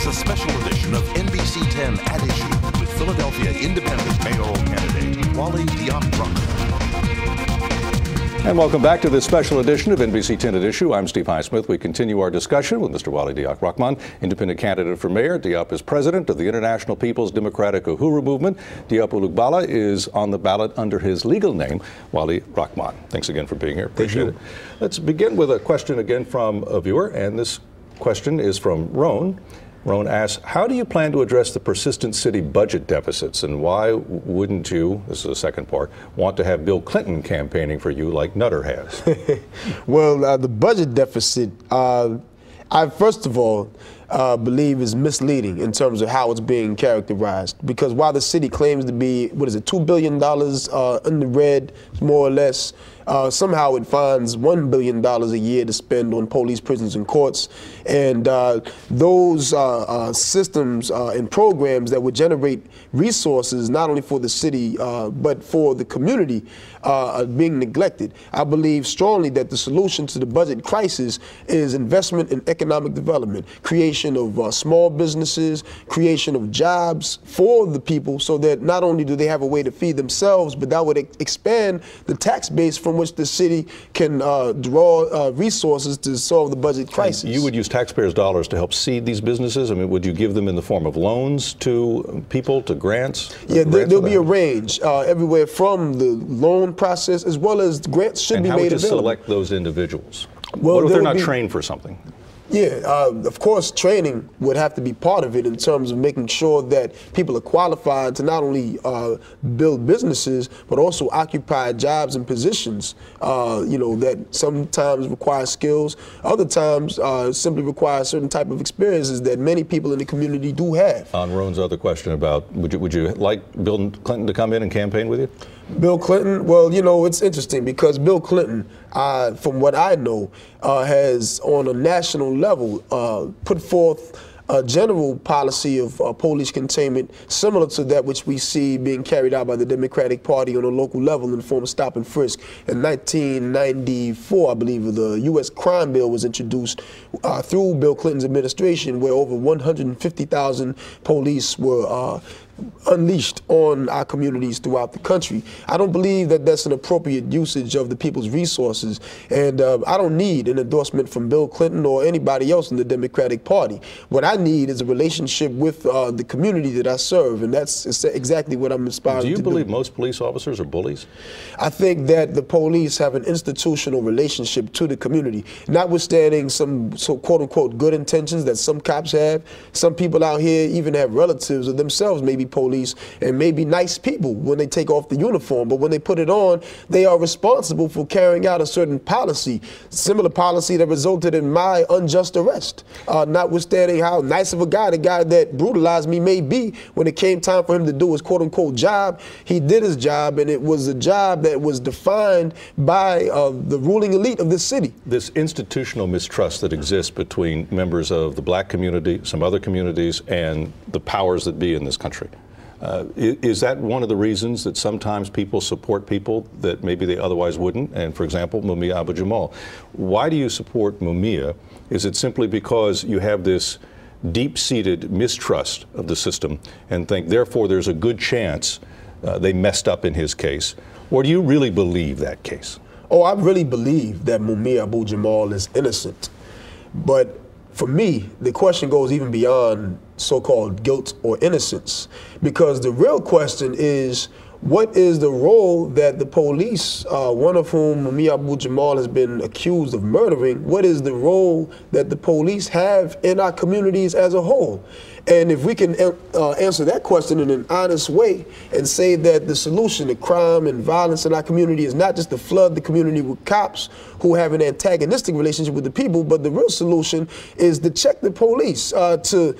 is a special edition of NBC 10 at Issue with Philadelphia independent mayoral candidate Wali Diop. And welcome back to this special edition of NBC 10 at Issue. I'm Steve Highsmith. We continue our discussion with Mr. Wali Diop Rahman, independent candidate for mayor. Diop is president of the International People's Democratic Uhuru Movement. Diop Ulugbala is on the ballot under his legal name, Wali Rahman. Thanks again for being here. Appreciate it. Let's begin with a question again from a viewer, and this question is from Roan. Roan asks, how do you plan to address the persistent city budget deficits, and why wouldn't you, this is the second part, want to have Bill Clinton campaigning for you like Nutter has? Well, the budget deficit, I first of all believe is misleading in terms of how it's being characterized. Because while the city claims to be, $2 billion in the red, more or less, somehow it finds $1 billion a year to spend on police, prisons, and courts. And those systems and programs that would generate resources not only for the city but for the community are being neglected. I believe strongly that the solution to the budget crisis is investment in economic development, creation of small businesses, creation of jobs for the people, so that not only do they have a way to feed themselves, but that would expand the tax base from which the city can draw resources to solve the budget crisis. And you would use taxpayers' dollars to help seed these businesses? I mean, would you give them in the form of loans to people, to grants? Yeah, there'll be a range everywhere from the loan process as well as grants should be made available. And how would you select those individuals? Well, what if they're not trained for something? Yeah, of course, training would have to be part of it in terms of making sure that people are qualified to not only build businesses, but also occupy jobs and positions, that sometimes require skills, other times simply require certain type of experiences that many people in the community do have. On Roan's other question about, would you like Bill Clinton to come in and campaign with you? Bill Clinton, well, it's interesting because Bill Clinton, from what I know, has on a national level put forth a general policy of police containment similar to that which we see being carried out by the Democratic Party on a local level in the form of stop and frisk. In 1994, I believe, the U.S. crime bill was introduced through Bill Clinton's administration, where over 150,000 police were unleashed on our communities throughout the country. I don't believe that that's an appropriate usage of the people's resources, and I don't need an endorsement from Bill Clinton or anybody else in the Democratic Party. What I need is a relationship with the community that I serve, and that's exactly what I'm aspiring to do. Do you believe most police officers are bullies? I think that the police have an institutional relationship to the community, notwithstanding some quote-unquote good intentions that some cops have. Some people out here even have relatives or themselves maybe police and may be nice people when they take off the uniform, but when they put it on, they are responsible for carrying out a certain policy, similar policy that resulted in my unjust arrest. Notwithstanding how nice of a guy the guy that brutalized me may be, when it came time for him to do his quote-unquote job, he did his job, and it was a job that was defined by the ruling elite of this city. This institutional mistrust that exists between members of the black community, some other communities, and the powers that be in this country. Is that one of the reasons that sometimes people support people that maybe they otherwise wouldn't? And for example, Mumia Abu-Jamal. Why do you support Mumia? Is it simply because you have this deep-seated mistrust of the system and think, therefore, there's a good chance they messed up in his case? Or do you really believe that case? Oh, I really believe that Mumia Abu-Jamal is innocent. But for me, the question goes even beyond so-called guilt or innocence, because the real question is, what is the role that the police, one of whom Mumia Abu-Jamal has been accused of murdering, what is the role that the police have in our communities as a whole? And if we can answer that question in an honest way and say that the solution to crime and violence in our community is not just to flood the community with cops who have an antagonistic relationship with the people, but the real solution is to check the police, to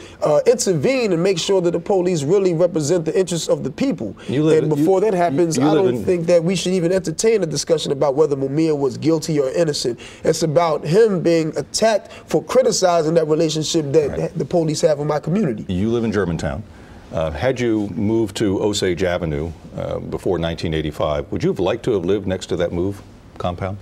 intervene and make sure that the police really represent the interests of the people. And before that happens, I don't think that we should even entertain a discussion about whether Mumia was guilty or innocent. It's about him being attacked for criticizing that relationship that the police have in my community. You live in Germantown. Had you moved to Osage Avenue before 1985, would you have liked to have lived next to that MOVE compound?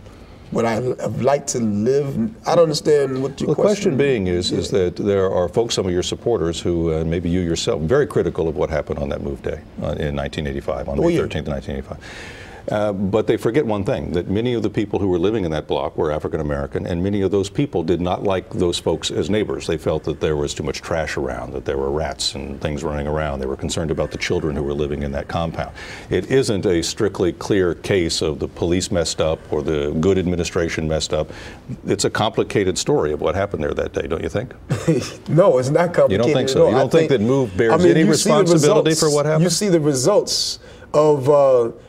would I have liked to live? I don't understand what your question. The question being is that there are folks, some of your supporters, who maybe you yourself, very critical of what happened on that move day in 1985, on May 13th, 1985. But they forget one thing, that many of the people who were living in that block were African American, and many of those people did not like those folks as neighbors. They felt that there was too much trash around, that there were rats and things running around. They were concerned about the children who were living in that compound. It isn't a strictly clear case of the police messed up or the good administration messed up. It's a complicated story of what happened there that day, don't you think? No, it's not complicated. You don't think so? You don't think that MOVE bears any responsibility for what happened? You see the results of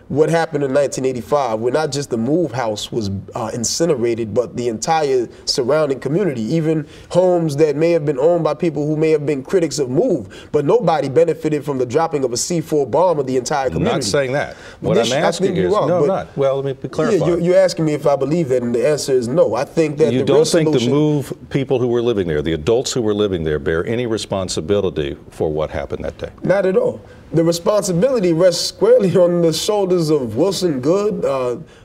what happened in 1985, where not just the MOVE house was incinerated, but the entire surrounding community, even homes that may have been owned by people who may have been critics of MOVE, but nobody benefited from the dropping of a C4 bomb of the entire community. I'm not saying that. What I'm asking is, no, I'm not. Well, let me clarify. Yeah, you're asking me if I believe that, and the answer is no. I think that you don't think the MOVE people who were living there, the adults who were living there, bear any responsibility for what happened that day? Not at all. The responsibility rests squarely on the shoulders of Wilson Good,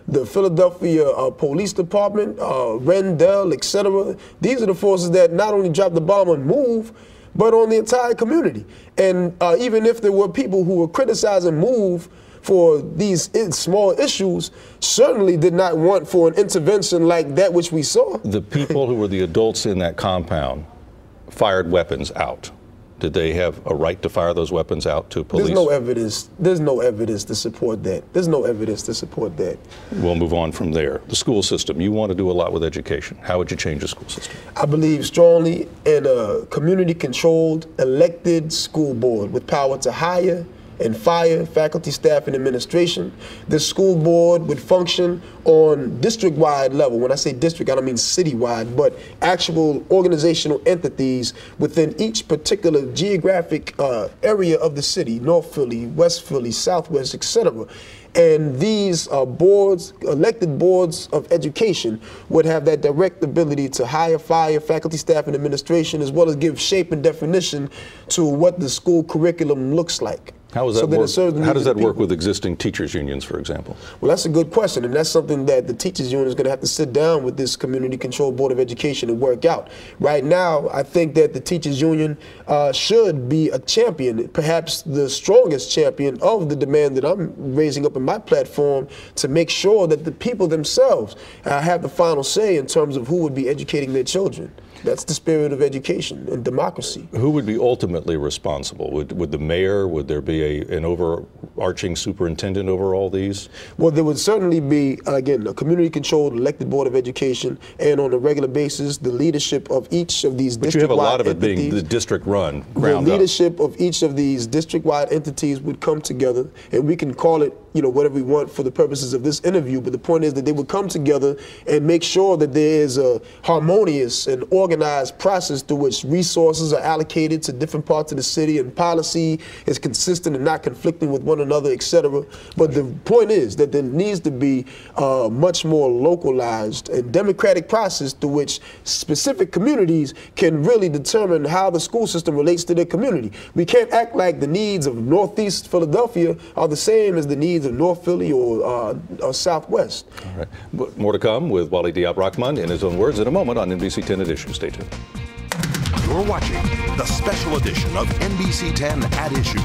the Philadelphia Police Department, Rendell, etc. These are the forces that not only dropped the bomb on MOVE, but on the entire community. And even if there were people who were criticizing MOVE for these small issues, certainly did not want for an intervention like that which we saw. The people who were the adults in that compound fired weapons out. Did they have a right to fire those weapons out to police? There's no evidence. There's no evidence to support that. There's no evidence to support that. We'll move on from there. The school system. You want to do a lot with education. How would you change the school system? I believe strongly in a community-controlled, elected school board with power to hire and fire faculty, staff, and administration. The school board would function on district-wide level. When I say district, I don't mean citywide, but actual organizational entities within each particular geographic area of the city, North Philly, West Philly, Southwest, etc. And these boards, elected boards of education, would have that direct ability to hire, fire faculty, staff, and administration, as well as give shape and definition to what the school curriculum looks like. How does that work? How does that work with existing teachers' unions, for example? Well, that's a good question, and that's something that the teachers' union is going to have to sit down with this community-controlled board of education and work out. Right now, I think that the teachers' union should be a champion, perhaps the strongest champion of the demand that I'm raising up in my platform, to make sure that the people themselves have the final say in terms of who would be educating their children. That's the spirit of education and democracy. Who would be ultimately responsible? Would the mayor, would there be an overarching superintendent over all these? Well, there would certainly be, again, a community-controlled elected board of education, and on a regular basis, the leadership of each of these district-wide entities. But you have a lot of it being the district-run, ground up. The leadership of each of these district-wide entities would come together, and we can call it, whatever we want for the purposes of this interview, but the point is that they would come together and make sure that there is a harmonious and organized process through which resources are allocated to different parts of the city and policy is consistent and not conflicting with one another, etc. But the point is that there needs to be a much more localized and democratic process through which specific communities can really determine how the school system relates to their community. We can't act like the needs of Northeast Philadelphia are the same as the needs of North Philly or Southwest. All right. More to come with Wali Diop Rahman in his own words in a moment on NBC 10 at Issue. Stay tuned. You're watching the special edition of NBC 10 at Issue.